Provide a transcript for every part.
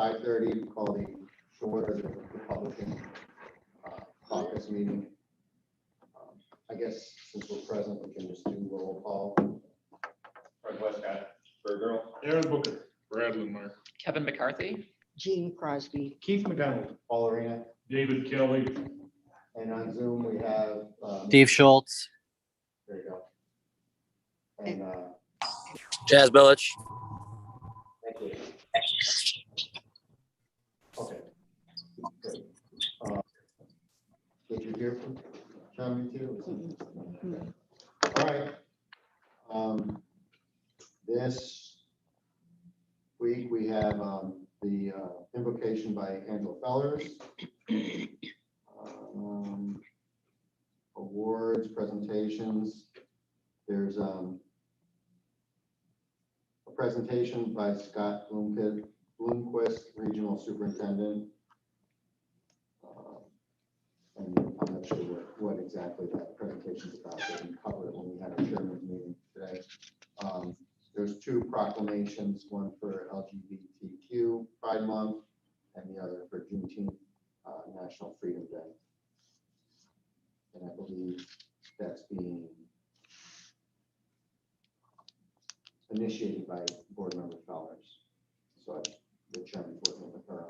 5:30, call the short of the Republican caucus meeting. I guess since we're present, we can just do roll call. Fred Westcott. Bird Girl. Aaron Booker. Brad Lindmeyer. Kevin McCarthy. Gene Crosby. Keith McDonald. Paul Arena. David Kelly. And on Zoom, we have. Steve Schultz. There you go. And Jazz Billich. thank you. Okay. Good. Did you hear from John too? All right. This week we have the invocation by Angela Fellers. Awards, presentations. There's a presentation by Scott Bloomquist, Regional Superintendent. And I'm not sure what exactly that presentation is about. We didn't cover it when we had our chairman's meeting today. There's two proclamations, one for LGBTQ Pride Month and the other for Juneteenth National Freedom Day. And I believe that's being initiated by board member Fellers. So the chairman's working with her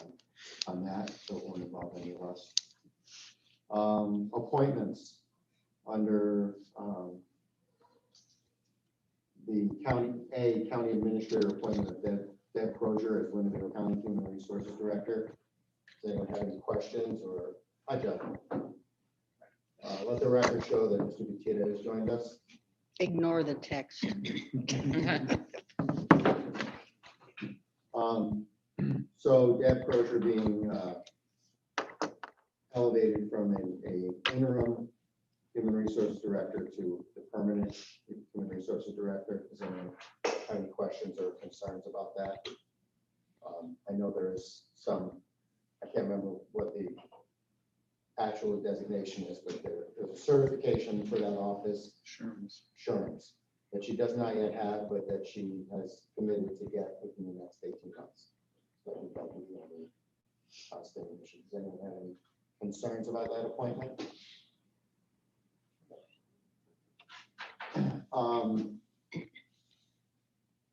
on that, so it won't involve any of us. Appointments under the county administrator appointment of Deb Crozier as Winnebago County Human Resources Director. Does anyone have any questions or hi, Jeff? Let the record show that Mr. Butita has joined us. Ignore the text. So Deb Crozier being elevated from a interim human resources director to the permanent human resources director. Does anyone have any questions or concerns about that? I know there is some, I can't remember what the actual designation is, but there's a certification for that office, assurance, that she does not yet have, but that she has committed to get within the next 18 months. So I think that would be the only outstanding issue. Does anyone have any concerns about that appointment?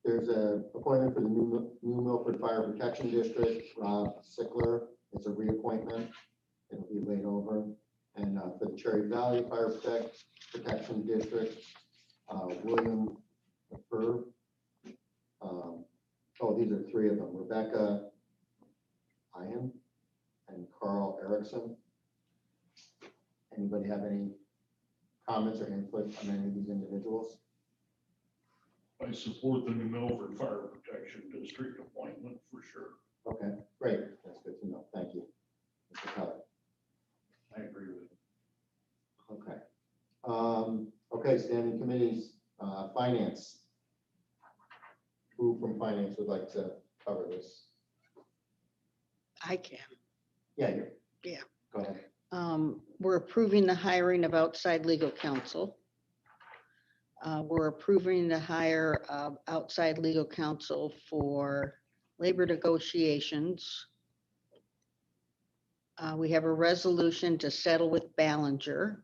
There's a appointment for the New Milford Fire Protection District, Rob Sickler. It's a reappointment. It'll be laid over. And for the Cherry Valley Fire Protection District, William Burr. Oh, these are three of them. Rebecca Ian and Carl Erickson. Anybody have any comments or input on any of these individuals? I support the New Milford Fire Protection District appointment for sure. Okay, great. That's good to know. Thank you, Mr. Keller. I agree with it. Okay. Okay, standing committees, finance. Who from finance would like to cover this? I can. Yeah, you. Yeah. Go ahead. We're approving the hiring of outside legal counsel. We're approving the hire of outside legal counsel for labor negotiations. We have a resolution to settle with Ballinger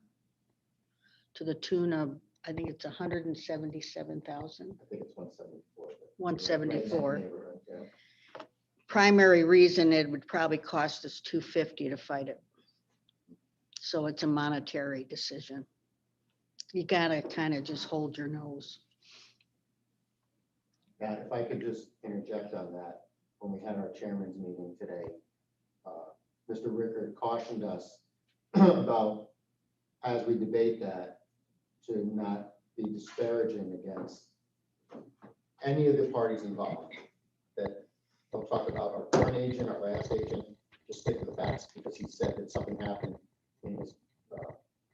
to the tune of, I think it's 177,000. I think it's 174. 174. Yeah. Primary reason, it would probably cost us $250 to fight it. So it's a monetary decision. You gotta kind of just hold your nose. Yeah, if I could just interject on that, when we had our chairman's meeting today, Mr. Rickard cautioned us about, as we debate that, to not be disparaging against any of the parties involved. That we'll talk about our current agent, our last agent, just stick to the facts, because he said that something happened in his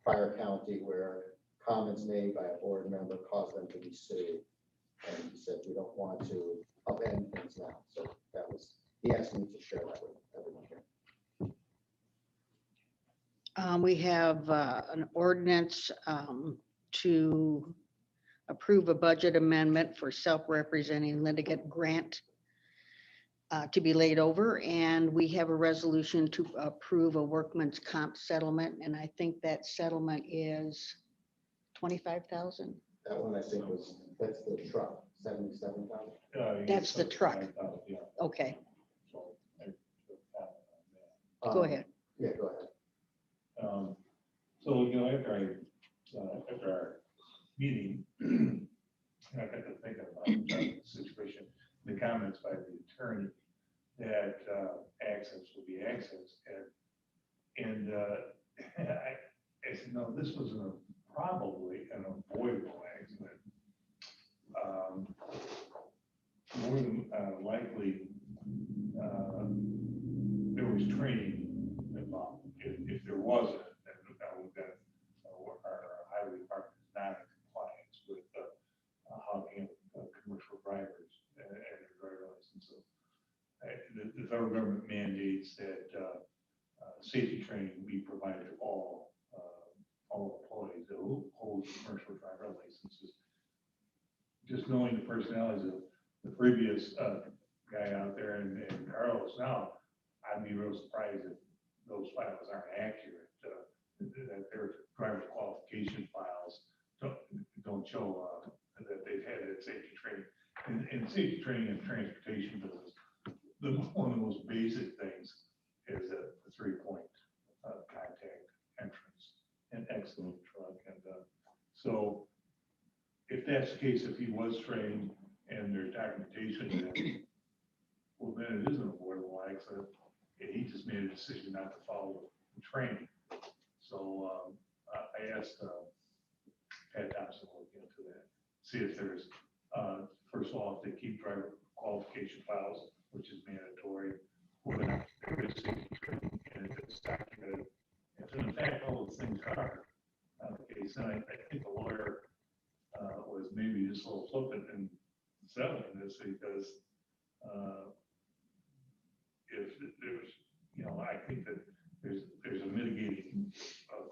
prior county where comments made by a board member caused them to be sued. And he said, we don't want to upend things now. So that was, he asked me to share that with everyone here. We have an ordinance to approve a budget amendment for self-representing litigant grant to be laid over, and we have a resolution to approve a workman's comp settlement, and I think that settlement is 25,000. That one I think was, that's the truck, 77,000. That's the truck. Yeah. Okay, So, I took that go Um, ahead. Yeah, go ahead. on that. So, after our meeting, I got to thinking about the situation, the comments by the attorney that access will be access, and I said, no, this was probably an avoidable accident. More than likely, there was training involved. If there wasn't, then our highway department is not in compliance with how to handle commercial drivers and their driver licenses. The federal government mandates that safety training be provided to all employees that hold commercial driver licenses. Just knowing the personalities of the previous guy out there and Carlos now, I'd be real surprised if those files aren't accurate, that their driver qualification files don't show that they've had that safety training. And safety training in transportation business, one of the most basic things is a 3-point contact entrance and exit of the truck. And so if that's the case, if he was trained and there's documentation, then, well, then it is an avoidable accident. He just made a decision not to follow the training. So I asked Pat Thompson to look into that, see if there's, first of all, if they keep driver qualification files, which is mandatory, or not, there is safety training, and if it's documented. If in fact all those things are the case, then I think the lawyer was maybe just a little flippant in settling this, because if there's, I think that there's a mitigating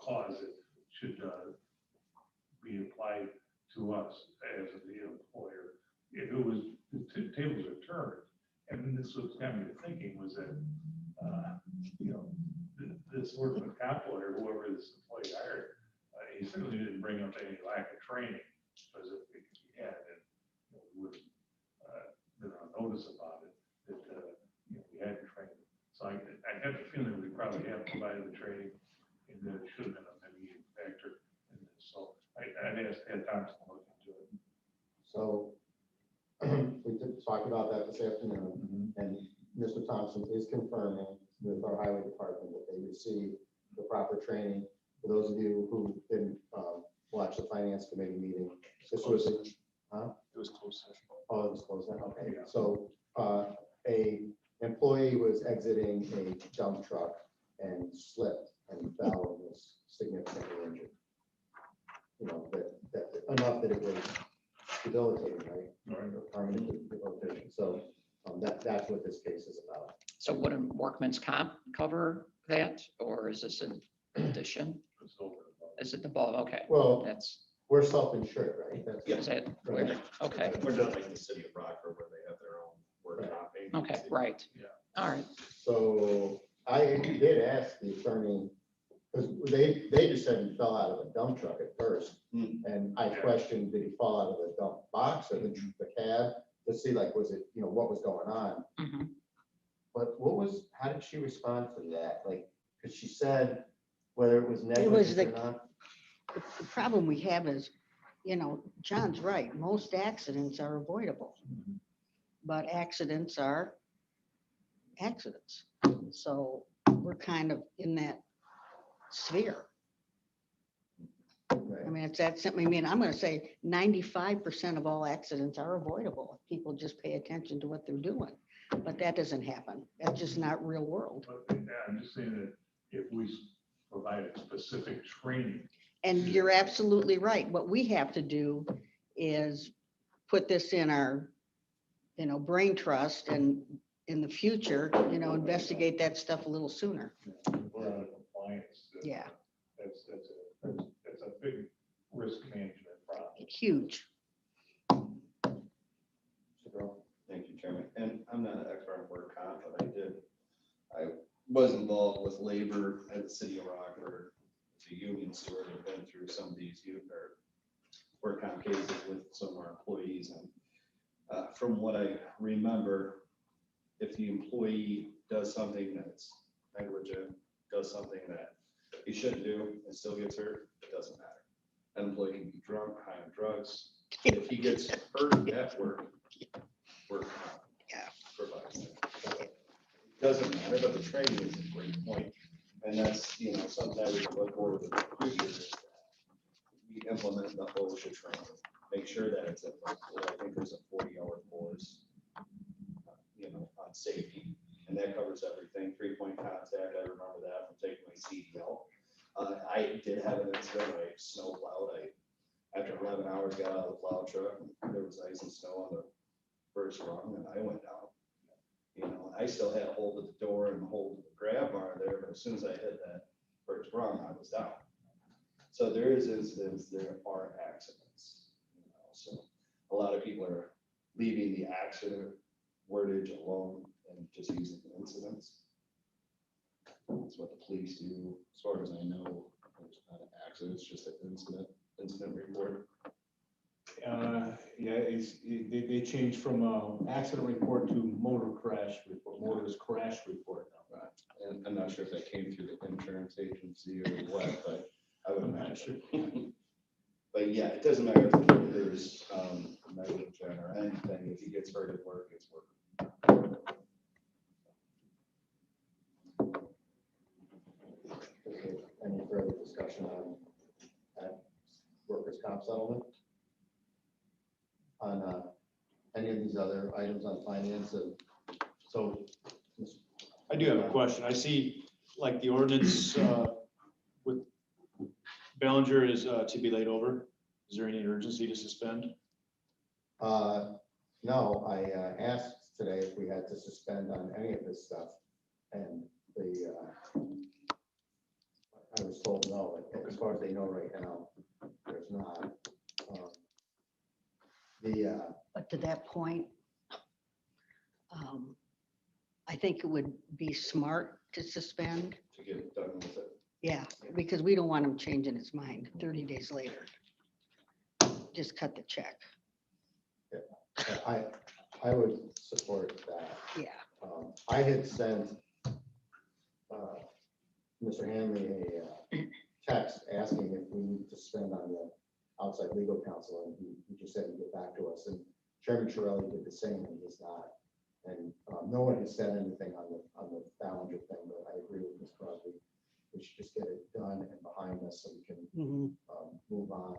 clause that should be applied to us as the employer. If it was, the tables are turned, and this was got me to thinking was that, this workman comp lawyer, whoever this employee hired, he certainly didn't bring up any lack of training, because if he had, and we would have been on notice about it, that we had training. So I have a feeling we probably have provided the training, and that it should have been a mitigating factor in this. So I'd ask Ed Thompson to look into it. So we did talk about that this afternoon, and Mr. Thompson is confirming with our highway department that they received the proper training. For those of you who didn't watch the finance committee meeting, this was a, It was close session. oh, it was closed down, okay. So a employee was exiting a dump truck and slipped and fell and was significantly injured. That enough that it was debilitating, right? Permanent debilitation. So that's what this case is about. So wouldn't workman's comp cover that, or is this an addition? It's over. Is it the ball? Okay, Well, that's, we're self-insured, right? That's is it, right. okay, We're not like the city of Rockford where they have their own work comp agency. okay, right. Yeah. All right, So I did ask the attorney, because they just said he fell out of a dump truck at first. And I questioned, did he fall out of the dump box or the cab, to see like, was it, what was going on? mhm. But how did she respond to that? Like, because she said whether it was was negligence the- or not. The problem we have is, John's right, most accidents are avoidable. But accidents are accidents. So we're kind of in that sphere. Right. I mean, it's that simple. I mean, I'm going to say 95% of all accidents are avoidable. If people just pay attention to what they're doing. But that doesn't happen. That's just not real world. But yeah, I'm just saying that if we provide specific training. And you're absolutely right. What we have to do is put this in our, brain trust, and in the future, investigate that stuff a little sooner. We're out of compliance. Yeah. That's a big risk management problem. Huge. So, Thank you, Chairman. And I'm not an expert on work was involved with labor at the city of Rockford, the union steward, have been through some of these work on cases with some of our employees. And from what I remember, if the employee does something that's negligent, does something that he shouldn't do and still gets hurt, it doesn't matter. An employee can be drunk, high on drugs. If he gets hurt at work comp provides that. It doesn't matter, but the training is a great point. And that's, something that we can look forward to the future is that we implement the OSHA training, make sure that it's applicable. I think there's a 40-hour course, on safety, and that covers everything. 3-point contact, I remember that from taking my CDL. I did have an incident. I snow plowed. After 11 hours, got out of the plow truck, and there was ice and snow on the first rung, and I went down. I still had a hold of the door and hold of the grab bar there, but as soon as I hit that first rung, I was down. So there is incidents, there are accidents. So a lot of people are leaving the accident wordage alone and just using incidents. That's what the police do. As far as I know, it's not an accident, it's just an incident report. They changed from accident report to motor crash report. Motorist crash report now. Right. And I'm not sure if that came through the insurance agency or what, but I would imagine. But yeah, it doesn't matter if there's negligence or anything. If he gets hurt at work, it's work. Okay, any further discussion on that workers' comp settlement? On any of these other items on finance? So I do have a question. I see like the ordinance with Bellinger is to be laid over. Is there any urgency to suspend? No, I asked today if we had to suspend on any of this stuff, and I was told no. As far as they know right now, there's not. But to that point, I think it would be smart to suspend. To get it done with it. Yeah, because we don't want him changing his mind 30 days later. Just cut the check. I would support that. Yeah. I had sent Mr. Hanley a text asking if we need to spend on the outside legal counsel, and he just said he'd get back to us. And Chairman Shirelli did the same, and he's not. And no one has said anything on the Ballinger thing, but I agree with Ms. Crosby. We should just get it done and behind us so we can move on.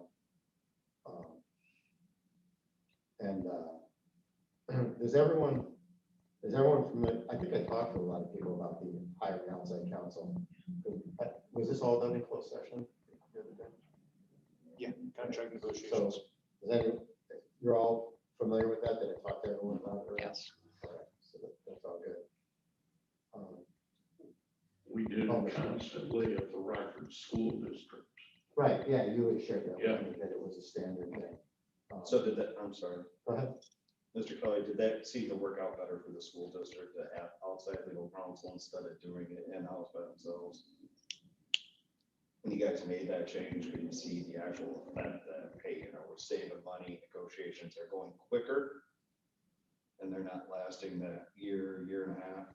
Is everyone familiar? I think I talked to a lot of people about the hiring outside counsel. Was this all done in closed session the other day? Yeah, contract So, negotiations. you're all familiar with that? Did I talk to everyone about it? Yes. All right, so that's all good. We did it constantly at the Rockford School District. Right, yeah, you had shared that Yeah. with me, that it was a standard thing. So I'm sorry, Go ahead. Mr. Kelly, did that seem to work out better for the school district to have outside legal counsel instead of doing it in-house by themselves? When you guys made that change, could you see the actual effect that, hey, we're saving money, negotiations are going quicker, and they're not lasting that year and a half?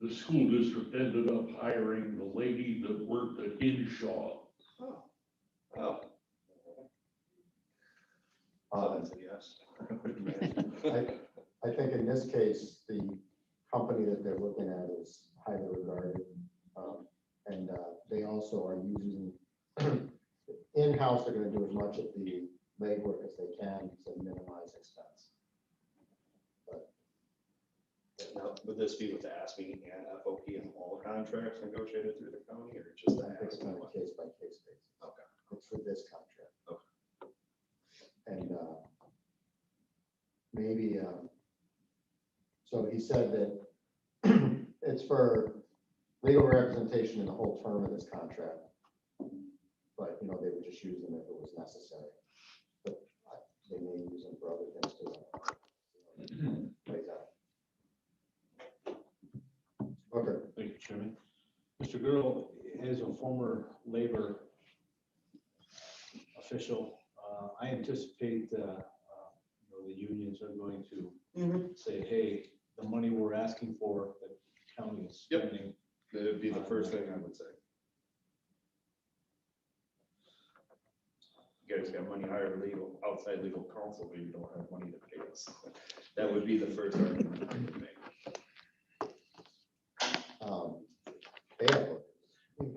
The school district ended up hiring the lady that worked at Hinshaw. Oh. That's a yes. I think in this case, the company that they're looking at is highly regarded. And they also are using, in-house, they're gonna do as much of the legwork as they can to minimize expense. Now, would this be with the ASME and FOP and all contracts negotiated through the county, or just the I think it's on ASME? a case by case basis. Okay. It's for this contract. Okay. And maybe, so he said that it's for legal representation in the whole term of this contract. But, they would just use them if it was necessary. But they may use them for other things too. Plays out. Booker. Thank you, Chairman. Mr. Girl, as a former labor official, I anticipate the unions are going to say, hey, the money we're asking for, the county is Yep. spending. That'd be the first thing I would say. You guys got money, hire outside legal counsel, but you don't have money to pay us. That would be the first argument I would make. They have,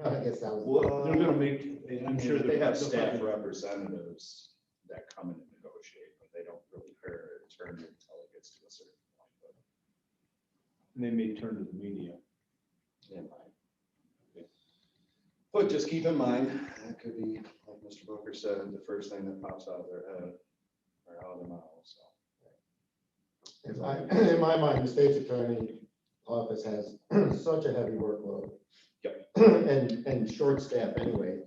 I guess that was. Well, They're gonna make, I'm sure they have they'll staff probably- representatives that come in and negotiate, but they don't really hire an attorney until it gets to a certain point. And they may turn to the media. But just keep in mind, that could be, like Mr. Booker said, the first thing that pops out of their head or out of their mouth, so. In my mind, the state's attorney office has such a heavy workload. Yep. And short staff anyway,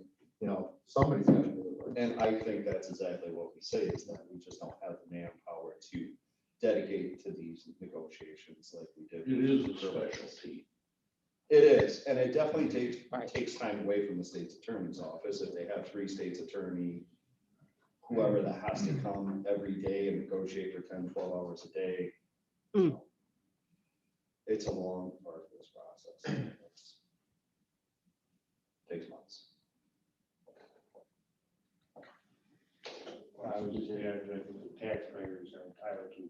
somebody's got to do the work. And I think that's exactly what we say, is that we just don't have the manpower to dedicate to these negotiations like we did. It is a with the specialty. It is, and it definitely Right. takes time away from the state's attorney's office. If they have 3 state's attorney, whoever that has to come every day and negotiate for 10, 12 hours a day. Mm. It's a long, arduous process. Takes months. I would just add that the taxpayers are entitled to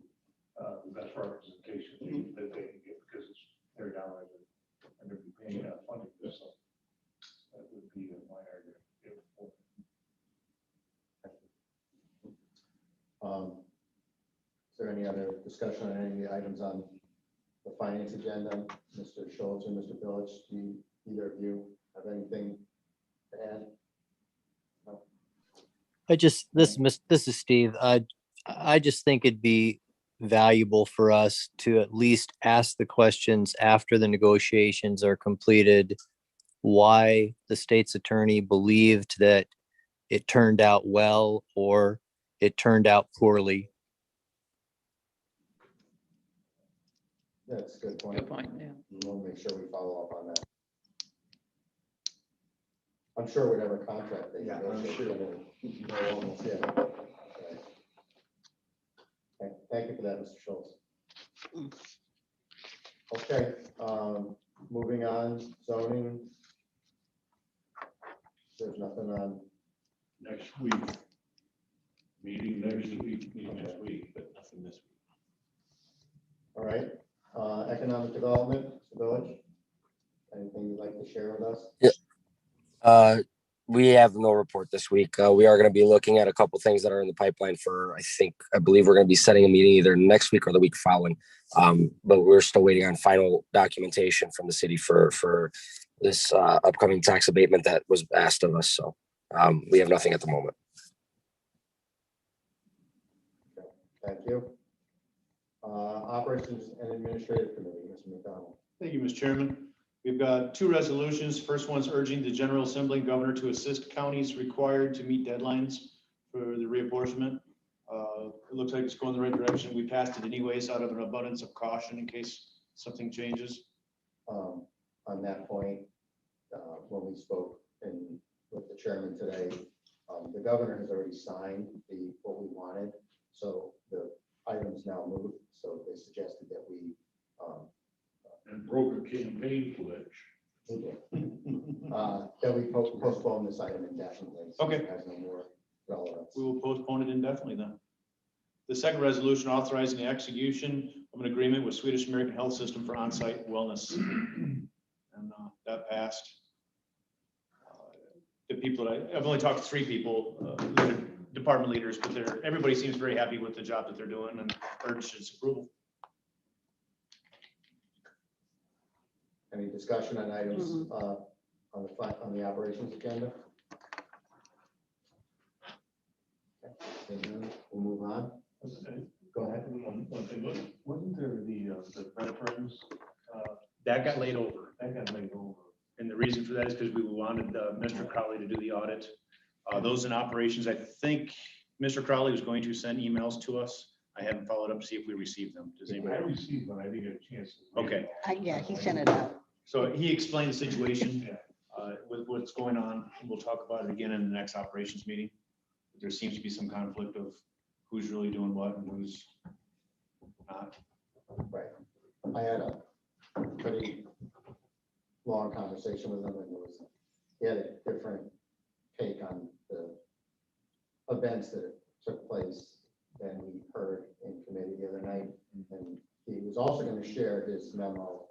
the best representation that they can get because it's their dollars and they're paying funding for this. So that would be my argument. Is there any other discussion on any of the items on the finance agenda? Mr. Schultz or Mr. Village, do either of you have anything to add? This is Steve. I just think it'd be valuable for us to at least ask the questions after the negotiations are completed, why the state's attorney believed that it turned out well or it turned out poorly. That's a good point. Good point, yeah. We'll make sure we follow up on that. I'm sure whatever contract they. Yeah, I'm negotiate, sure. they'll almost, yeah. Right. Thank you for that, Mr. Schultz. Okay, moving on, zoning. There's nothing on, Next week. Meeting next week, but nothing this week. all right, economic development, Mr. Village. Anything you'd like to share with us? We have no report this week. We are going to be looking at a couple things that are in the pipeline for, I believe we're going to be setting a meeting either next week or the week following. But we're still waiting on final documentation from the city for this upcoming tax abatement that was asked of us. So we have nothing at the moment. Thank you. Operations and Administrative Committee, Mr. McDonald. Thank you, Mr. Chairman. We've got 2 resolutions. First one's urging the General Assembly and Governor to assist counties required to meet deadlines for the reapportionment. It looks like it's going the right direction. We passed it anyways out of an abundance of caution in case something changes. On that point, when we spoke with the chairman today, the governor has already signed what we wanted. So the items now moved. So they suggested that we And broke a campaign pledge. that we postpone this item indefinitely. So Okay. it has no more relevance. We will postpone it indefinitely then. The second resolution authorizing the execution of an agreement with Swedish American Health System for on-site wellness. And that passed. The people that I've only talked to 3 people, department leaders, but everybody seems very happy with the job that they're doing and urges its approval. Any discussion on items on the operations agenda? Okay, we'll move on. Go ahead. One thing, wasn't there the veterans, That got laid over. that got laid over? And the reason for that is because we wanted Mr. Crowley to do the audit. Those in operations, I think Mr. Crowley was going to send emails to us. I haven't followed up to see if we received them. Does I anybody? received one, I didn't get a chance. to read Okay. it. Yeah, he sent it out. So he explained the situation with what's going on. We'll talk about it again in the next operations meeting. There seems to be some conflict of who's really doing what and who's not. Right. I had a pretty long conversation with him, and he had a different take on the events that took place than we heard in committee the other night. And he was also going to share his memo,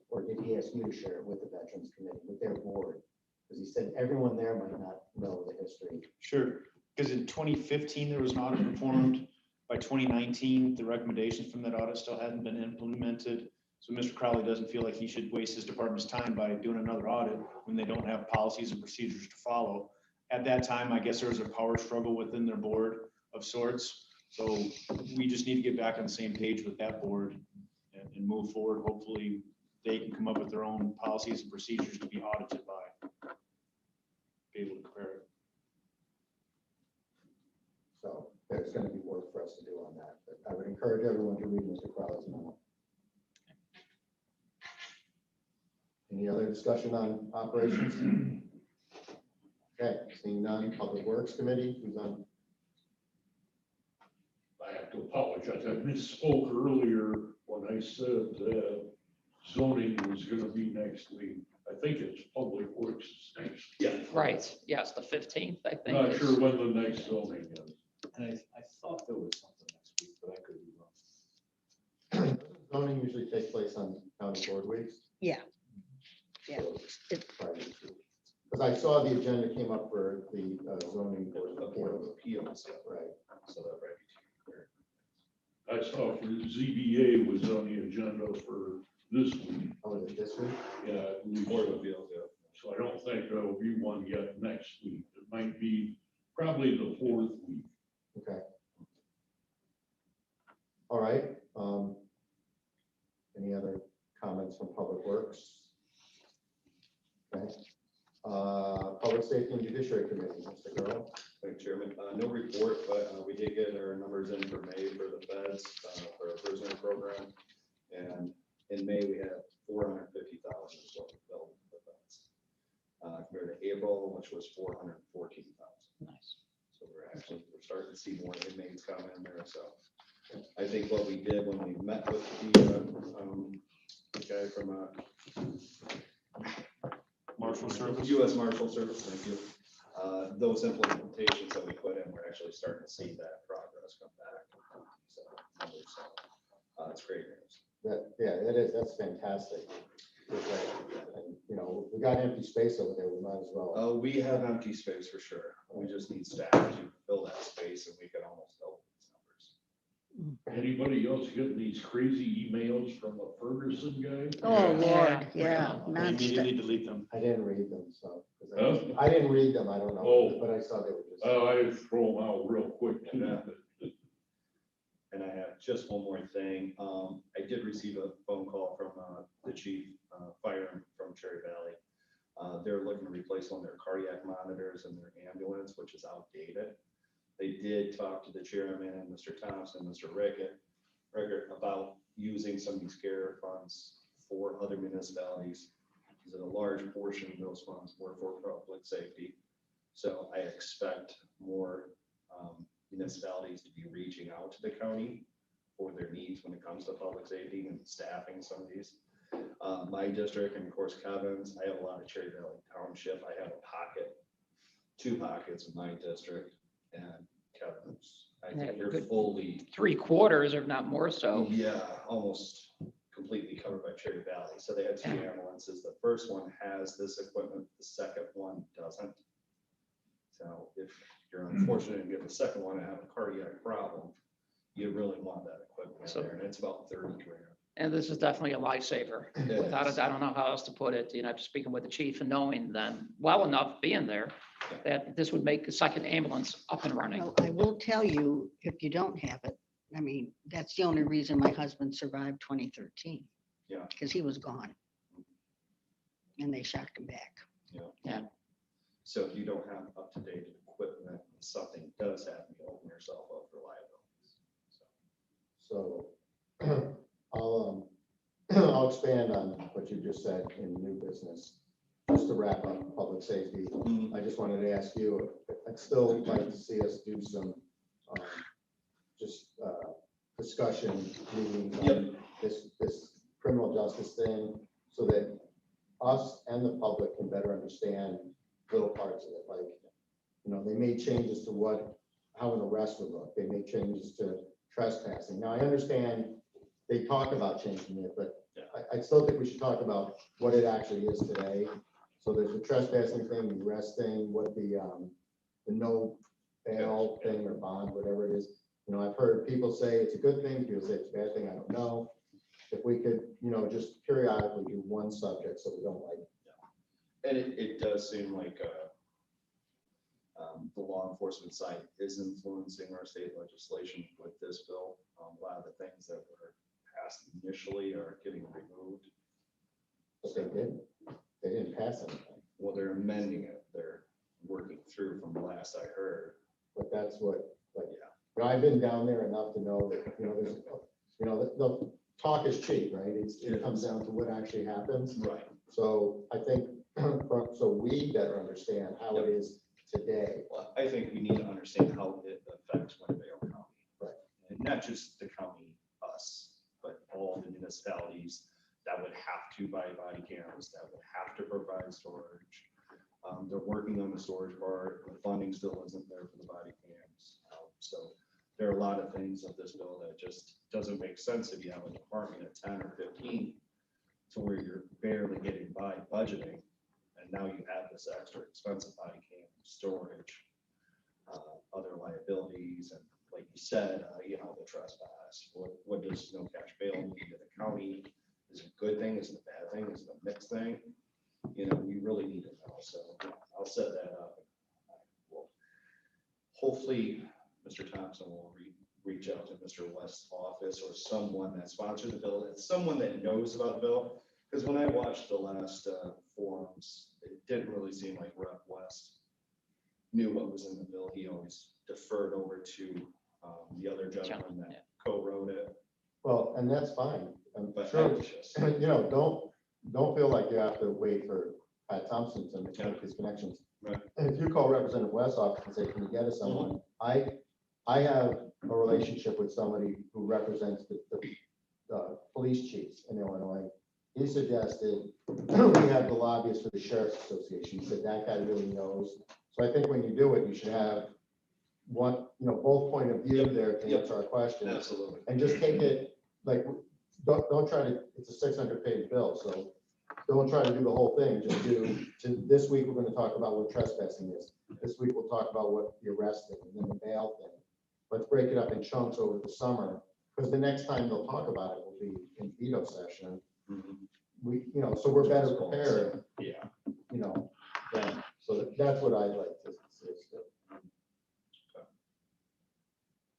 or did he ask you to share it with the Veterans Committee, with their board? Because he said everyone there might not know the history. Sure, because in 2015, there was an audit performed. By 2019, the recommendations from that audit still hadn't been implemented. So Mr. Crowley doesn't feel like he should waste his department's time by doing another audit when they don't have policies and procedures to follow. At that time, I guess there was a power struggle within their board of sorts. So we just need to get back on the same page with that board and move forward. Hopefully, they can come up with their own policies and procedures to be audited by. Be able to compare it. So there's going to be work for us to do on that. But I would encourage everyone to read Mr. Crowley's memo. Any other discussion on operations? Okay, seeing none. Public Works Committee, who's on? I have to apologize. I misspoke earlier when I said zoning was gonna be next week. I think it's Public Works is next. Yeah. Right, yes, the 15th, I think. Not is- sure when the next zoning is. And I thought there was something next week, but I could be wrong. Zoning usually takes place on county board weeks. Yeah. Yeah. Because I saw the agenda came up for the zoning board of Board of appeals. Appeals, yeah, Right. so that might be clear. I saw for ZBA was on the agenda for this week. Oh, is it this week? Yeah, I believe Board so. of Appeals, yeah. So I don't think there'll be one yet next week. It might be probably the 4th week. Okay. All right. Any other comments from Public Works? Okay. Public Safety and Judiciary Committee, Mr. Girl. Thank you, Chairman. No report, but we did get our numbers in for May for the feds, for our prisoner program. And in May, we had 450,000 is what we billed for the feds. Compared to April, which was 414,000. Nice. So we're starting to see more inmates come in there, so. I think what we did when we met with the guy from Marshal Service. U.S. Marshal Service, thank you. Those implementations that we put in, we're actually starting to see that progress come back. So it's great news. Yeah, it is. That's fantastic. And, you know, we got empty space over there. We might as well. We have empty space for sure. We just need staff to fill that space and we could almost double these numbers. Anybody else getting these crazy emails from the Ferguson guy? Oh, Yeah. Lord, yeah. Yeah. I nonstop. immediately delete them. I didn't read them, so. 'Cause Huh? I didn't read them. I don't know, Oh. but I saw they were just. Oh, I throw them out real quick too. Yeah. And I have just one more thing. I did receive a phone call from the chief fire from Cherry Valley. They're looking to replace one of their cardiac monitors in their ambulance, which is outdated. They did talk to the chairman, Mr. Thompson, Mr. Rickett, about using some of these care funds for other municipalities. Because a large portion of those funds were for public safety. So I expect more municipalities to be reaching out to the county for their needs when it comes to public safety and staffing some of these. My district, and of course Kevin's, I have a lot of Cherry Valley Township. I have two pockets in my district, and Kevin's. I think Yeah, they're good. fully, 3/4, if not more so. yeah, almost completely covered by Cherry Valley. So they had two ambulances. The first one has this equipment, the second one doesn't. So if you're unfortunate and get the second one and have a cardiac problem, you really want that equipment So- in there, and it's about 30 grand. And this is definitely a lifesaver. It Without is. it, I don't know how else to put it, after speaking with the chief and knowing then well enough being there, that this would make the second ambulance up and running. Well, I will tell you, if you don't have it, I mean, that's the only reason my husband survived 2013. Yeah. Because he was gone. And they shocked him back. So if you don't have up-to-date equipment, something does happen, you open yourself up for liabilities. So. So I'll expand on what you just said in new business. Just to wrap up public safety, I just wanted to ask you, I'd still like to see us do some, just, discussion meetings on this criminal justice thing, so that us and the public can better understand little parts of it, like, you know, they made changes to how an arrest would look, they made changes to trespassing. Now, I understand they talk about changing it, but I still think we should talk about what it actually is today. So there's the trespassing thing, the arrest thing, what the no bail thing or bond, whatever it is. You know, I've heard people say it's a good thing, people say it's a bad thing, I don't know. If we could, you know, just periodically do one subject so we don't like. And it does seem like the law enforcement side is influencing our state legislation with this bill. A lot of the things that were passed initially are getting removed. But they didn't pass anything, Well, they're amending it. They're working through from the last I heard. but that's what, like, Yeah. you know, I've been down there enough to know that, you know, there's, you know, the talk is cheap, right? It comes down to what actually happens. Right. So I think, so we better understand how it is today. Well, I think we need to understand how it affects Winnebago County. Right. And not just the county, us, but all the municipalities that would have to buy body cameras, that would have to provide storage. They're working on the storage part, the funding still isn't there for the body cams. So there are a lot of things of this bill that just doesn't make sense if you have a department at 10 or 15 to where you're barely getting by budgeting. And now you have this extra expensive body cam storage, other liabilities, and like you said, you know, the trespass. What does no catch bail mean to the county? Is it a good thing? Is it a bad thing? Is it a mixed thing? You know, we really need to know. So I'll set that up. Well, hopefully, Mr. Thompson will reach out to Mr. West's office or someone that sponsored the bill, and someone that knows about the bill. Because when I watched the last forums, it didn't really seem like Rep. West knew what was in the bill. He always deferred over to the other gentleman that co-wrote it. Well, and that's fine. I'm But I sure, was just, you know, don't feel like you have to wait for Pat Thompson to make his connections. Right. And if you call Representative West's office and say, can you get us someone? I have a relationship with somebody who represents the police chiefs in Illinois. He suggested we have the lobbyist for the Sheriff's Association. He said that guy really knows. So I think when you do it, you should have one, you know, both point of view there to answer our questions. absolutely. And just take it, like, don't try to, it's a 600-page bill, so don't try to do the whole thing. Just this week, we're gonna talk about what trespassing is. This week, we'll talk about what the arrest is, and then the bail thing. Let's break it up in chunks over the summer, because the next time they'll talk about it will be in veto session. Mhm. We, you know, so we're better prepared, Yeah. you know, then. So that's what I'd like to see us do.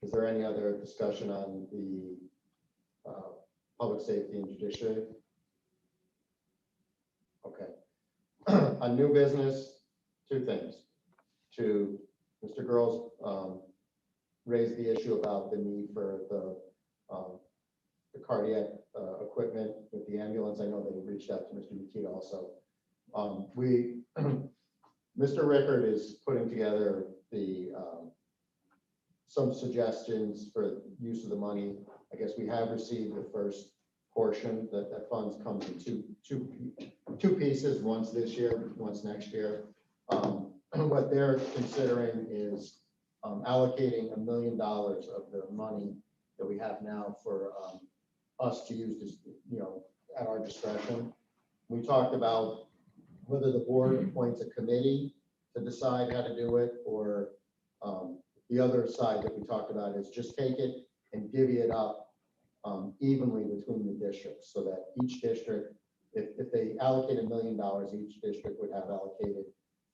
Is there any other discussion on the public safety and judiciary? Okay. On new business, two things. To Mr. Girls raised the issue about the need for the cardiac equipment with the ambulance. I know they reached out to Mr. Nikita also. Mr. Rickard is putting together the some suggestions for use of the money. I guess we have received the first portion that funds comes in two pieces, once this year, once next year. What they're considering is allocating $1 million of the money that we have now for us to use this, you know, at our discretion. We talked about whether the board appoints a committee to decide how to do it, or the other side that we talked about is just take it and divvy it up evenly between the districts, so that each district, if they allocate $1 million, each district would have allocated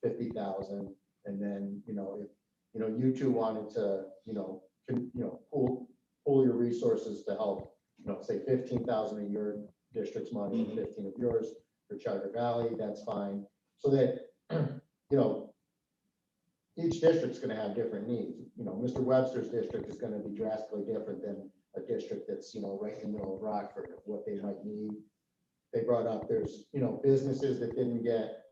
50,000. And then, you know, if, you know, you two wanted to, pool your resources to help, you know, say 15,000 of your district's money and 15 of yours for Charter Valley, that's fine. So that, you know, each district's gonna have different needs. You know, Mr. Webster's district is gonna be drastically different than a district that's, you know, right in the middle of Rockford, of what they might need. they brought up there's, businesses that didn't get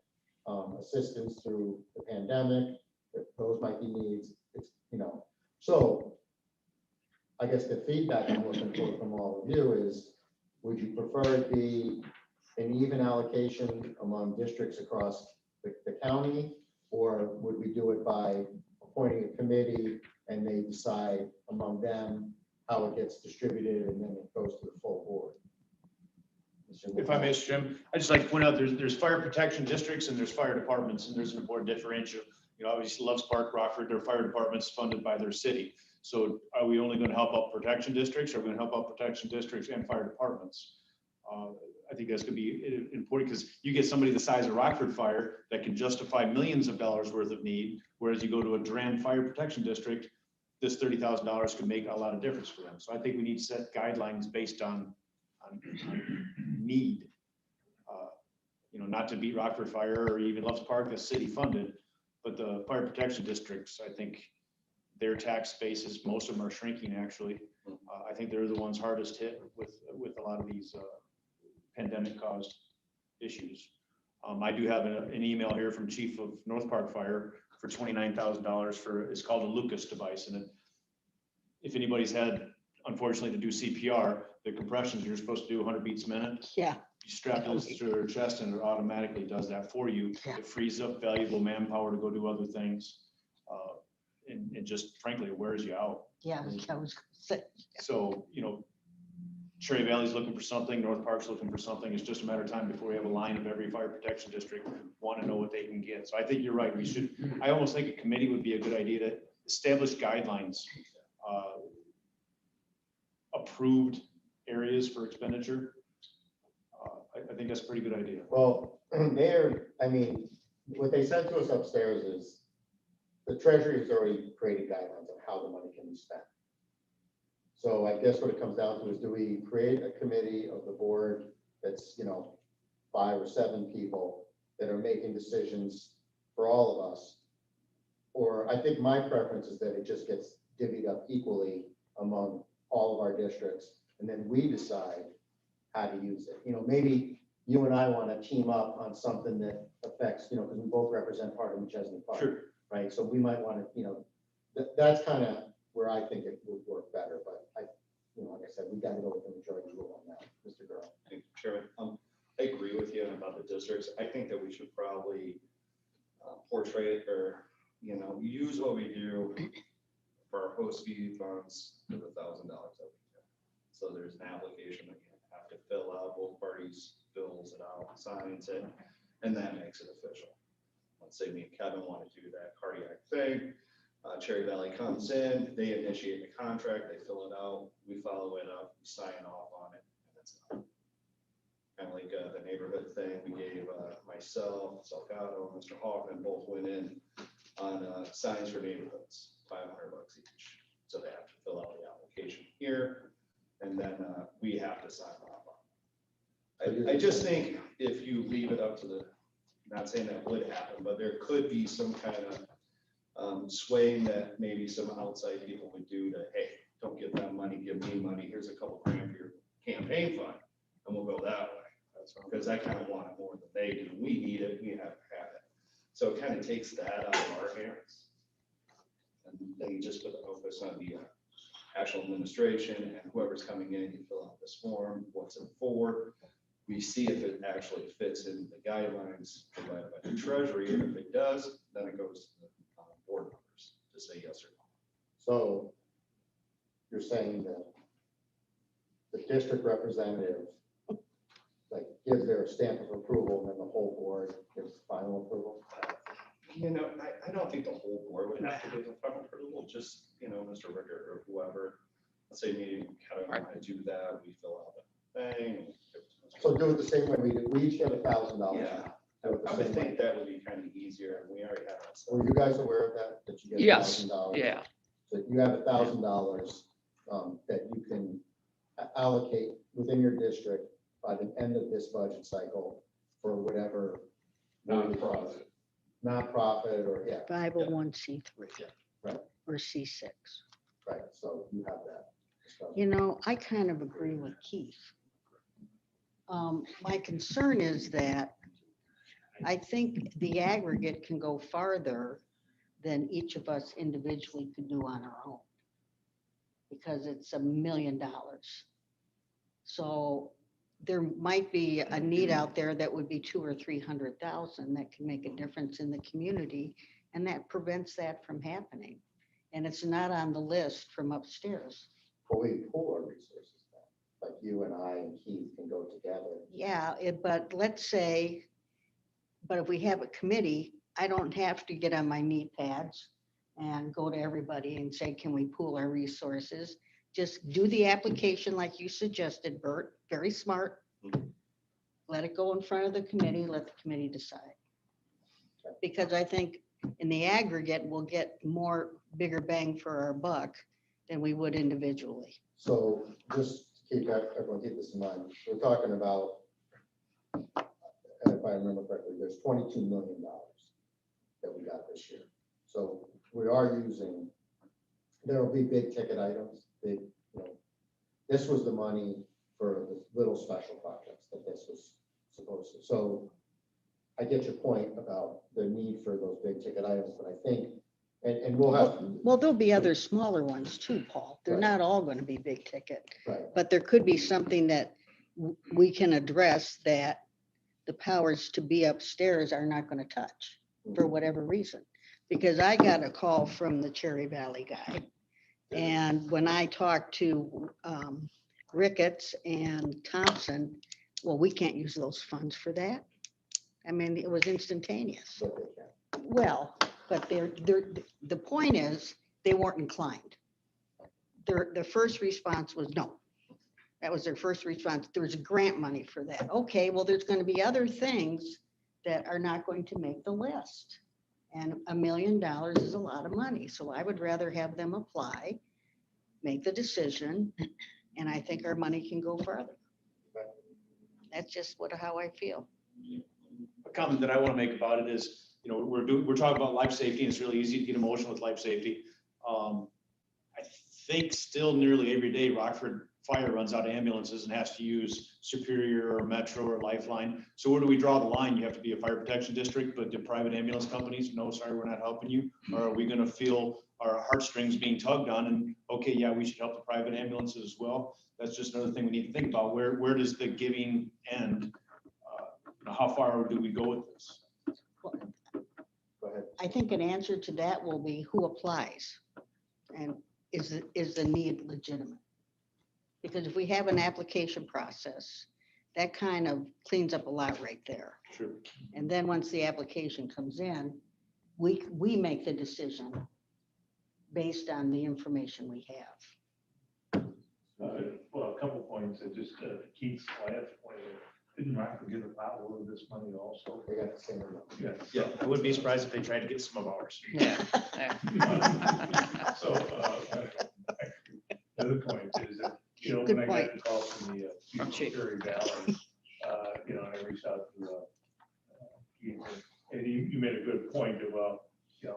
assistance through the pandemic, that those might be needs, so I guess the feedback I'm looking for from all of you is, would you prefer it be an even allocation among districts across the county? Or would we do it by appointing a committee and they decide among them how it gets distributed and then it goes to the full board? If I may, Mr. Jim, I just like to point out, there's fire protection districts and there's fire departments, and there's an important differential. Obviously Loves Park, Rockford, their fire departments funded by their city. So are we only going to help out protection districts? Or are we going to help out protection districts and fire departments? I think that's going to be important, because you get somebody the size of Rockford Fire that can justify millions of dollars worth of need, whereas you go to a Durand Fire Protection District, this $30,000 could make a lot of difference for them. So I think we need to set guidelines based on need. Not to beat Rockford Fire or even Loves Park, that's city funded, but the fire protection districts, I think their tax bases, most of them are shrinking actually. I think they're the ones hardest hit with a lot of these pandemic caused issues. I do have an email here from Chief of North Park Fire for $29,000 for, it's called a Lucas device. And if anybody's had, unfortunately, to do CPR, the compressions, you're supposed to do 100 beats a minute. Yeah. You strap this to your chest and it automatically does that for you. Yeah. It frees up valuable manpower to go do other things. And just frankly, it wears you out. Yeah, I was gonna say. So, Cherry Valley's looking for something, North Park's looking for something. It's just a matter of time before we have a line of every fire protection district want to know what they can get. So I think you're right. I almost think a committee would be a good idea to establish guidelines, approved areas for expenditure. I think that's a pretty good idea. Well, what they said to us upstairs is the Treasury has already created guidelines on how the money can be spent. So I guess what it comes down to is, do we create a committee of the board that's, 5 or 7 people that are making decisions for all of us? Or I think my preference is that it just gets divvied up equally among all of our districts, and then we decide how to use it. Maybe you and I want to team up on something that affects, because we both represent part of McChesney Park. Sure. Right, so we might want to, that's kind of where I think it would work better, but like I said, we got to go with the majority rule on that, Mr. Girl. Thank you, Chairman. I agree with you about the districts. I think that we should probably portray it, or, use what we do for our host fee funds with $1,000 that we get. So there's an application that you have to fill out, both parties fills it out, signs it, and that makes it official. Let's say me and Kevin want to do that cardiac thing. Cherry Valley comes in, they initiate the contract, they fill it out, we follow it up, we sign off on it, and that's done. Kind of like the neighborhood thing, we gave myself, Salgado, Mr. Hoffman both went in on signs for neighborhoods, $500 each. So they have to fill out the application here, and then we have to sign off on it. I just think if you leave it up to the, not saying that would happen, but there could be some kind of swaying that maybe some outside people would do to, hey, don't give them money, give me money. Here's a couple grand for your campaign fund, and we'll go that way. Because I kind of want it more than they do. We need it, we have to have it. So it kind of takes that out of our hands. And then you just put the focus on the actual administration, and whoever's coming in, you fill out this form, what's it for? We see if it actually fits in the guidelines provided by the Treasury, and if it does, then it goes to the board members to say yes or no. So you're saying that the district representative gives their stamp of approval, and then the whole board gives final approval? I don't think the whole board would have to give the final approval, just, Mr. Rickard or whoever. Let's say me and Kevin want to do that, we fill out the thing. So do it the same way we do. We each get $1,000. Yeah, I would think that would be kind of easier, and we already have that stuff. Were you guys aware of that? That you get Yes, $1,000? yeah. So you have $1,000 that you can allocate within your district by the end of this budget cycle for whatever nonprofit or, yeah, 501c3. Right. Or C6. right. So you have that. So I kind of agree with Keith. My concern is that I think the aggregate can go farther than each of us individually could do on our own. Because it's $1 million. So there might be a need out there that would be 200,000 or 300,000 that can make a difference in the community. And that prevents that from happening. And it's not on the list from upstairs. But we pool our resources now, like you and I and Keith can go together. Yeah, but let's say, but if we have a committee, I don't have to get on my knee pads and go to everybody and say, can we pool our resources? Just do the application like you suggested, Bert, very smart. Let it go in front of the committee, let the committee decide. Because I think in the aggregate, we'll get more bigger bang for our buck than we would individually. So just keep everyone keep this in mind. We're talking about, if I remember correctly, there's $22 million that we got this year. So we are using, there will be big ticket items, big, this was the money for the little special projects that this was supposed to. So I get your point about the need for those big ticket items, but I think, and we'll have. Well, there'll be other smaller ones too, Paul. They're Right. not all going to be big ticket, Right. but there could be something that we can address that the powers to be upstairs are not going to touch for whatever reason. Because I got a call from the Cherry Valley guy. And when I talked to Ricketts and Thompson, well, we can't use those funds for that. I mean, it was instantaneous. But they can. Well, but the point is, they weren't inclined. Their first response was no. That was their first response. There was grant money for that. Okay, well, there's going to be other things that are not going to make the list. And $1 million is a lot of money. So I would rather have them apply, make the decision, and I think our money can go further. That's just how I feel. A comment that I want to make about it is, we're talking about life safety, and it's really easy to get emotional with life safety. I think still nearly every day Rockford Fire runs out of ambulances and has to use Superior or Metro or Lifeline. So where do we draw the line? You have to be a fire protection district, but the private ambulance companies, no, sorry, we're not helping you? Or are we going to feel our heartstrings being tugged on and, okay, yeah, we should help the private ambulances as well? That's just another thing we need to think about. Where does the giving end? How far do we go with this? Go ahead. I think an answer to that will be who applies and is the need legitimate? Because if we have an application process, that kind of cleans up a lot right there. Sure. And then once the application comes in, we make the decision based on the information we have. Well, a couple points, and just Keith's last point, didn't Rockford get a pile of this money also? They got the same amount. Yeah. Yeah, I wouldn't be surprised if they tried to get some of ours. Yeah. So, the other point is that, when Good I got point. the call from the From chief Chief. of Cherry Valley, and I reached out to Keith, and you made a good point about, you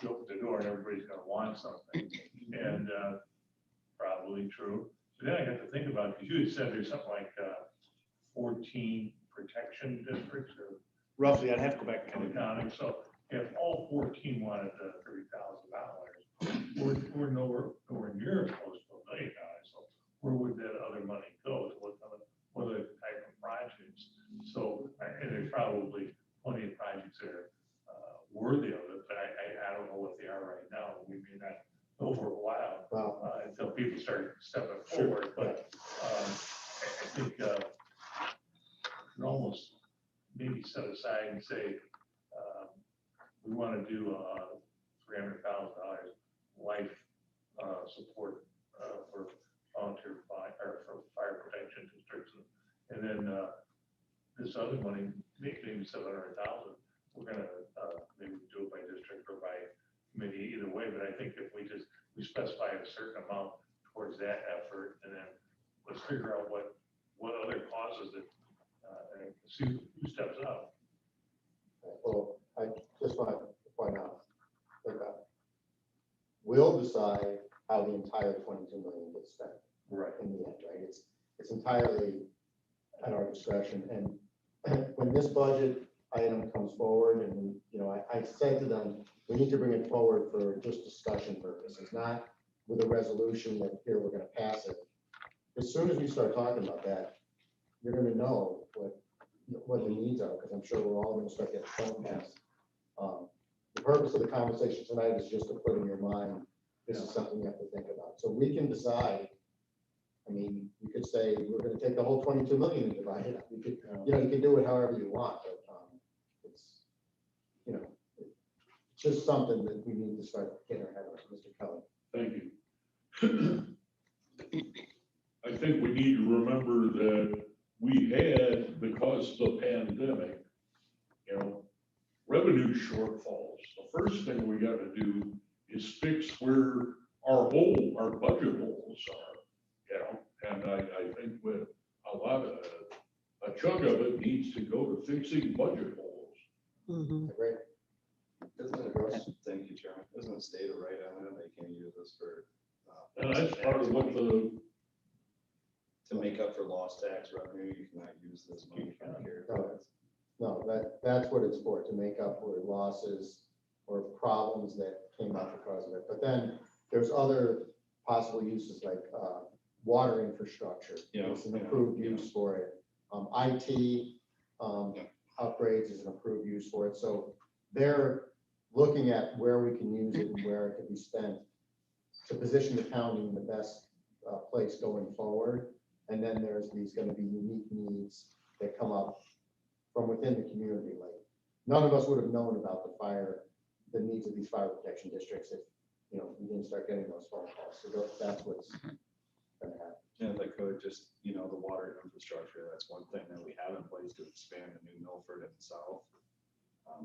open the door and everybody's gonna want something, and probably true. But then I got to think about, because you had said there's something like 14 protection districts or Roughly, I'd have to go back and kind count of it. counting. So if all 14 wanted $30,000, we're nowhere near close to $1 million. So where would that other money go? What other type of projects? So, and there's probably plenty of projects that are worthy of it, but I don't know what they are right now. We may not know for a while Well, until people start stepping forward. But I think can almost maybe set aside and say, we want to do $300,000 life support for volunteer fire or for fire protection districts, and then this other money, maybe 700,000. We're gonna maybe do it by district or by committee, either way. But I think if we specify a certain amount towards that effort, and then let's figure out what other causes that, and see who steps up. well, I just want to point out that we'll decide how the entire 22 million gets spent Right. in the end, right? It's entirely at our discretion. And when this budget item comes forward, and, you know, I said to them, we need to bring it forward for just discussion purposes, not with a resolution that here we're gonna pass it. As soon as we start talking about that, you're gonna know what the needs are, because I'm sure we're all gonna start getting phone calls. The purpose of the conversation tonight is just to put in your mind, this is something you have to think about. So we can decide. I mean, you could say, we're gonna take the whole 22 million and divide it up. You could, you know, you can do it however you want, but it's, you know, it's just something that we need to start getting our head around, Mr. Kelly. Thank you. I think we need to remember that we had, because of the pandemic, you know, revenue shortfalls. The first thing we gotta do is fix where our budget holes are, you know? And I think with a chunk of it needs to go to fixing budget holes. Mhm. Great. Isn't it, thank you, Chairman, isn't the state right on it, they can't use this for. And that's part of what To make up for lost tax revenue, you cannot use this money for the care. No, that's what it's for, to make up for losses or problems that came up because of it. But then there's other possible uses like water infrastructure. Yeah. It's an approved use for it. IT upgrades is an approved use for it. So they're looking at where we can use it and where it could be spent to position the county in the best place going forward. And then there's these gonna be unique needs that come up from within the community. Like, none of us would have known about the needs of these fire protection districts if, you know, we didn't start getting those phone calls. So that's what's gonna happen. And if I could, just, you know, the water infrastructure, that's one thing that we have in place to expand the new Milford and South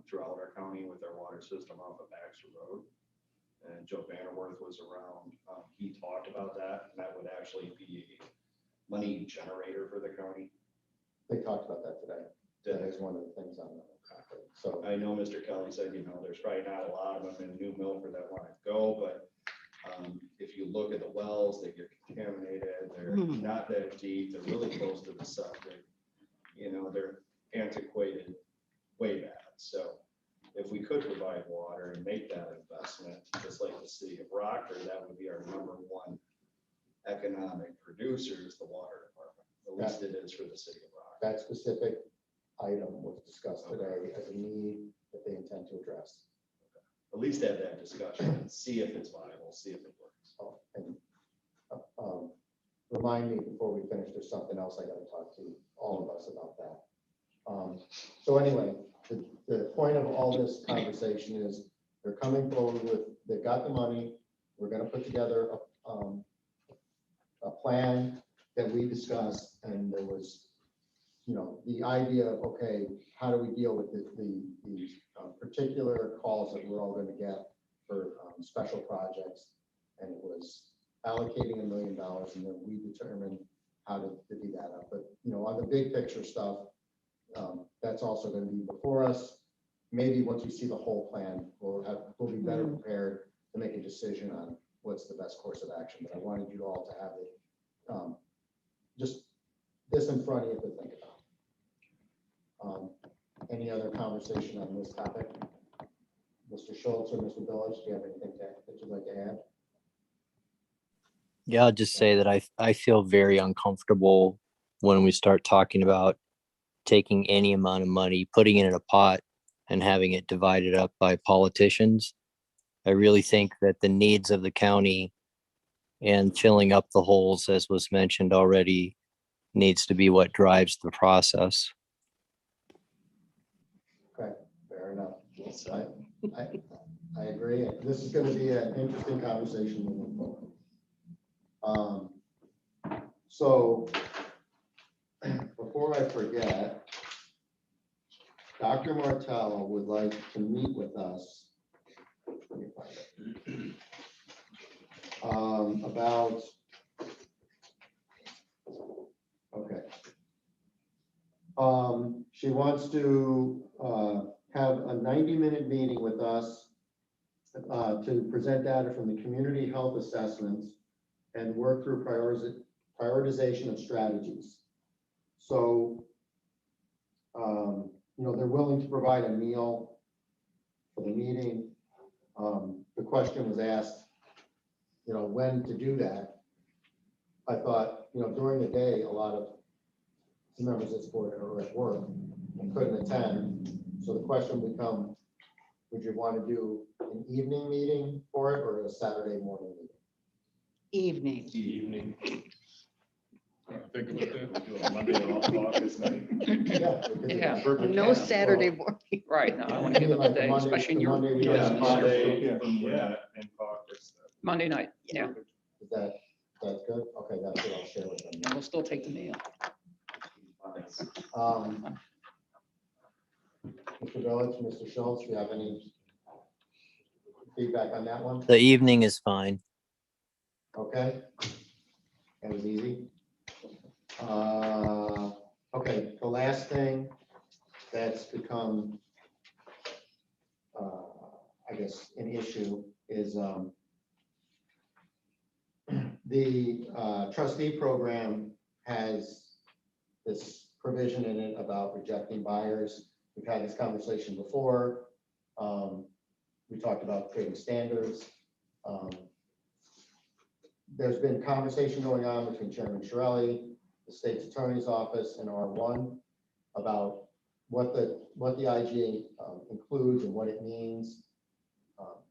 throughout our county with our water system off of Baxter Road. And Joe Vanderworth was around, he talked about that, and that would actually be a money generator for the county. They talked about that today. That is one of the things on the contract. So I know Mr. Kelly said, you know, there's probably not a lot of them in New Milford that want to go, but if you look at the wells, they get contaminated, they're not that deep, they're really close to the septic. You know, they're antiquated way bad. So if we could provide water and make that investment, just like the city of Rockford, that would be our #1 economic producer is the water department. At least it is for the city of Rockford. that specific item was discussed today as a need that they intend to address. At least have that discussion and see if it's viable, see if it works. Oh, and remind me before we finish, there's something else I gotta talk to all of us about that. So anyway, the point of all this conversation is they're coming forward with, they've got the money. We're gonna put together a plan that we discussed, and there was, you know, the idea of, okay, how do we deal with these particular calls that we're all gonna get for special projects? And it was allocating $1 million, and then we determined how to do that up. But, you know, on the big picture stuff, that's also gonna be before us. Maybe once we see the whole plan, we'll be better prepared to make a decision on what's the best course of action. But I wanted you all to have it, just this in front of you to think about. Any other conversation on this topic? Mr. Schultz or Mr. Village, do you have anything that you'd like to add? Yeah, I'll just say that I feel very uncomfortable when we start talking about taking any amount of money, putting it in a pot and having it divided up by politicians. I really think that the needs of the county and filling up the holes, as was mentioned already, needs to be what drives the process. Okay, fair enough. I agree. This is going to be an interesting conversation moving forward. So before I forget, Dr. Martello would like to meet with us. Let me find it. About, okay. She wants to have a 90-minute meeting with us to present data from the community health assessments and work through prioritization of strategies. So they're willing to provide a meal for the meeting. The question was asked, when to do that. I thought, during the day, a lot of members of this board are at work and couldn't attend. So the question become, would you want to do an evening meeting for it or a Saturday morning meeting? Evening. Evening. Think about that, we do a Monday off caucus night. Yeah. we could do Yeah. that. Perfect. No Saturday morning. Right, no, I want to give them Like the the day, Monday- especially in the your Monday we your have business. Monday. Yeah, from that and caucus. Monday night, yeah, Is that's good? Okay, that's what I'll share with them. and we'll still take the meal. Mr. Village, Mr. Schultz, do you have any feedback on that one? The evening is fine. Okay. That was easy. Okay, the last thing that's become, I guess, an issue is the trustee program has this provision in it about rejecting buyers. We've had this conversation before. We talked about creating standards. There's been conversation going on between Chairman Shirelli, the state's attorney's office, and R1 about what the IGA includes and what it means.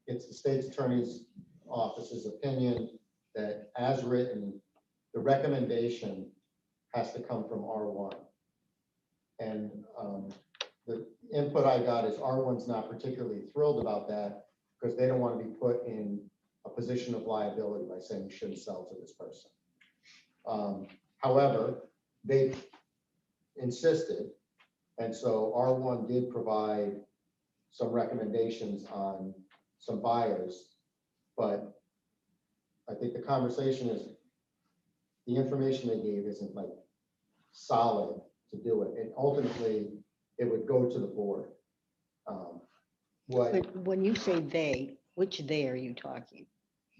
It's the state's attorney's office's opinion that, as written, the recommendation has to come from R1. And the input I got is R1's not particularly thrilled about that because they don't want to be put in a position of liability by saying you shouldn't sell to this person. However, they insisted, and so R1 did provide some recommendations on some buyers, but I think the conversation is the information they gave isn't like solid to do it, and ultimately it would go to the board. What But when you say they, which they are you talking?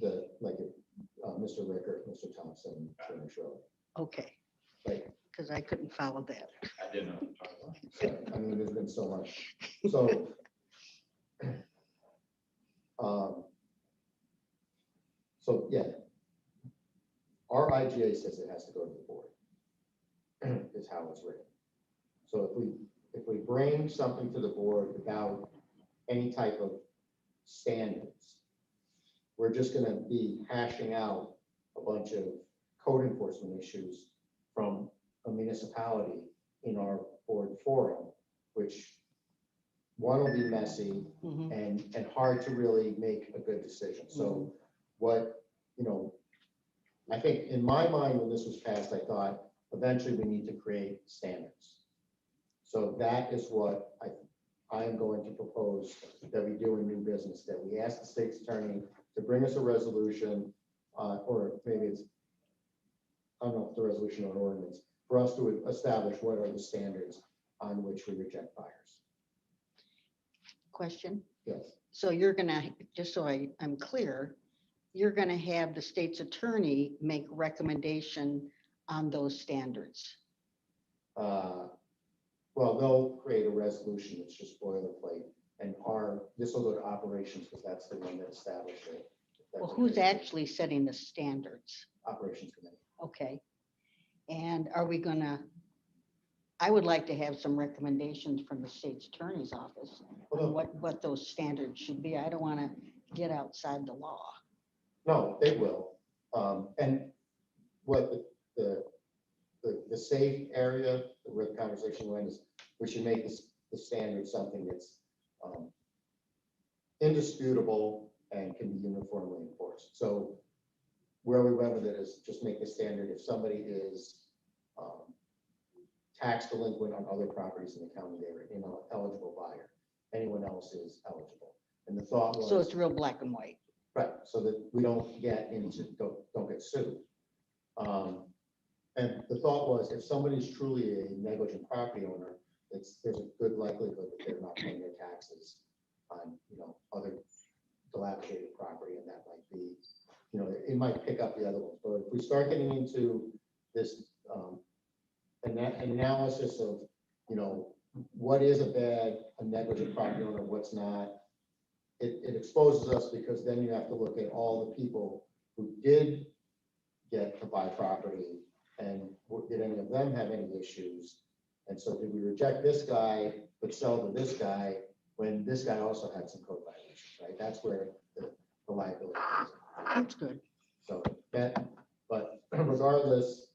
Mr. Rickert, Mr. Thompson, Chairman Shirley. Okay, Like, because I couldn't follow that. I didn't know. what to talk about. sorry, I mean, there's been so much. So, yeah, our IGA says it has to go to the board, is how it's written. So if we bring something to the board without any type of standards, we're just gonna be hashing out a bunch of code enforcement issues from a municipality in our board forum, which one will be messy Mhm. and hard to really make a good decision. So what, I think in my mind, when this was passed, I thought eventually we need to create standards. So that is what I am going to propose that we do in new business, that we ask the state's attorney to bring us a resolution, or maybe it's, I don't know if the resolution or ordinance, for us to establish what are the standards on which we reject buyers. Question? Yes, So you're gonna, just so I'm clear, you're gonna have the state's attorney make recommendation on those standards. well, they'll create a resolution, it's just boilerplate, and this will go to operations, because that's the one that established it. Well, who's actually setting the standards? Operations committee. Okay. And are we gonna, I would like to have some recommendations from the state's attorney's office on what those standards should be. I don't want to get outside the law. No, they will. And what the safe area where the conversation went is, we should make the standard something that's indisputable and can be uniformly enforced. So where we went with it is just make the standard, if somebody is tax delinquent on other properties in the county, they're eligible buyer. Anyone else is eligible. And the thought was. So it's real black and white. Right, so that we don't get into, don't get sued. And the thought was, if somebody's truly a negligent property owner, there's a good likelihood that they're not paying their taxes on, other dilapidated property, and that might be, it might pick up the other ones. But if we start getting into this, an analysis of, what is a negligent property owner, what's not. It exposes us because then you have to look at all the people who did get to buy property and did any of them have any issues? And so did we reject this guy but sell to this guy when this guy also had some code violations, right? That's where the liability comes in. That's good. So that, but regardless,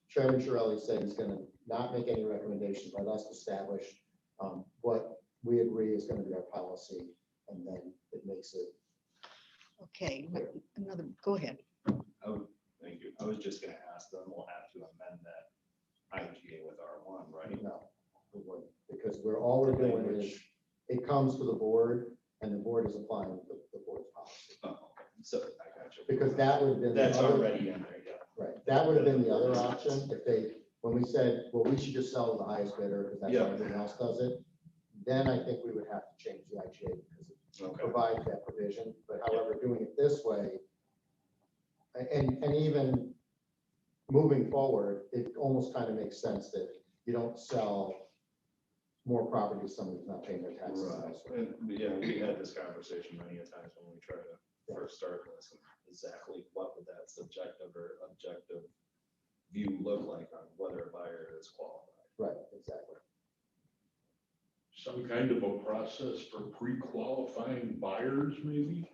Chairman Shirelli said he's gonna not make any recommendations, let us establish what we agree is gonna be our policy, and then it makes it. Okay, another, go ahead. Thank you. I was just gonna ask them, we'll have to amend that IGA with R1, right? No, we wouldn't, because all we're doing is, it comes to the board, and the board is applying the board's policy. Oh, okay. So I got you. Because that would have been. the That's other- already in there, yeah. Right, that would have been the other option, if they, when we said, well, we should just sell to the highest bidder, because that's how Yeah. everyone else does it. Then I think we would have to change the IGA, because it Okay. provides that provision, but however, doing it this way, and even moving forward, it almost kind of makes sense that you don't sell more property to somebody who's not paying their taxes. Right. elsewhere. And, yeah, we had this conversation many a times when we try to first start this, and exactly what would that subjective or objective view look like on whether a buyer is qualified. Right, exactly. Some kind of a process for pre-qualifying buyers, maybe?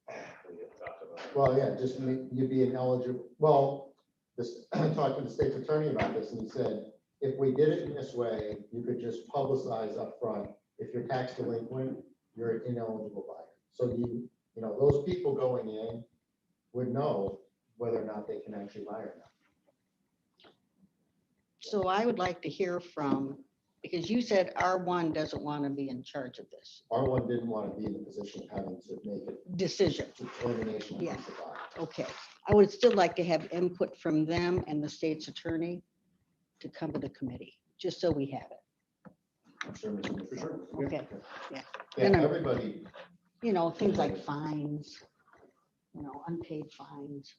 We had talked about it. Well, yeah, just you'd be ineligible, well, this, I talked to the state's attorney about this, and he said, if we did it in this way, you could just publicize up front. If you're tax delinquent, you're an ineligible buyer. So you know, those people going in would know whether or not they can actually buy or not. So I would like to hear from, because you said R1 doesn't want to be in charge of this R1 didn't want to be in the position of having to make a decision. determination. Yeah. on who's the buyer. Okay, I would still like to have input from them and the state's attorney to come to the committee, just so we have it. I'm sure Mr. For sure. Okay, yeah. Yeah, Then I'm- everybody, You know, things like fines, unpaid fines,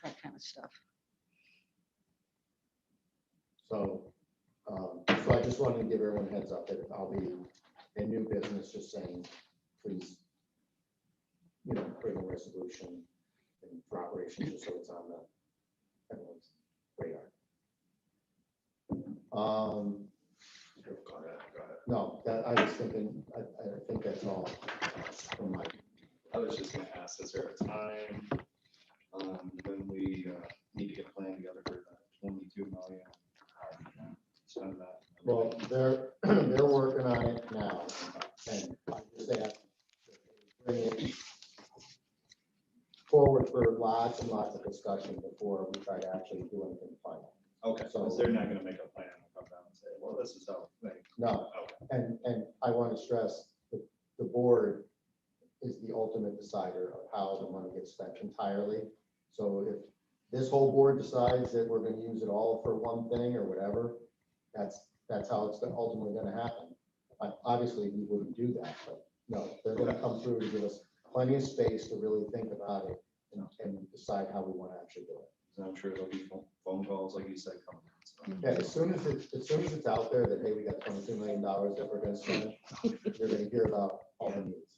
that kind of stuff. so I just wanted to give everyone a heads up that I'll be in new business, just saying, please, bring a resolution and for operations, just so it's on everyone's radar. Go ahead. No, that, I was thinking, I think that's all from my, I was just gonna ask, is there a time, when we, need to get a plan together for that 22 million? How we can spend that? well, they're working on it now, and they have to bring it forward for lots and lots of discussion before we try to actually do anything final. Okay, so they're not gonna make a plan and come down and say, well, this is how, like, No, okay, and I want to stress that the board is the ultimate decider of how the money gets spent entirely. So if this whole board decides that we're going to use it all for one thing or whatever, that's how it's ultimately going to happen. Obviously, we wouldn't do that, but no, they're going to come through to give us plenty of space to really think about it and decide how we want to actually do it. so I'm sure there'll be phone calls, like you said, coming. So. Yeah, as soon as it's out there that, hey, we got $22 million that we're gonna spend, you're gonna hear about all the needs.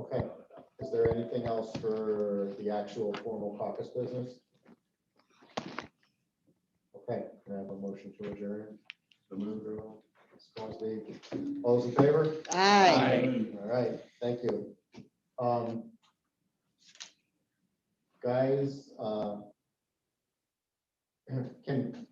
Okay, is there anything else for the actual formal caucus business? Okay, can I have a motion to adjourn? The move, all those in favor? Aye. All right, thank you. Guys, can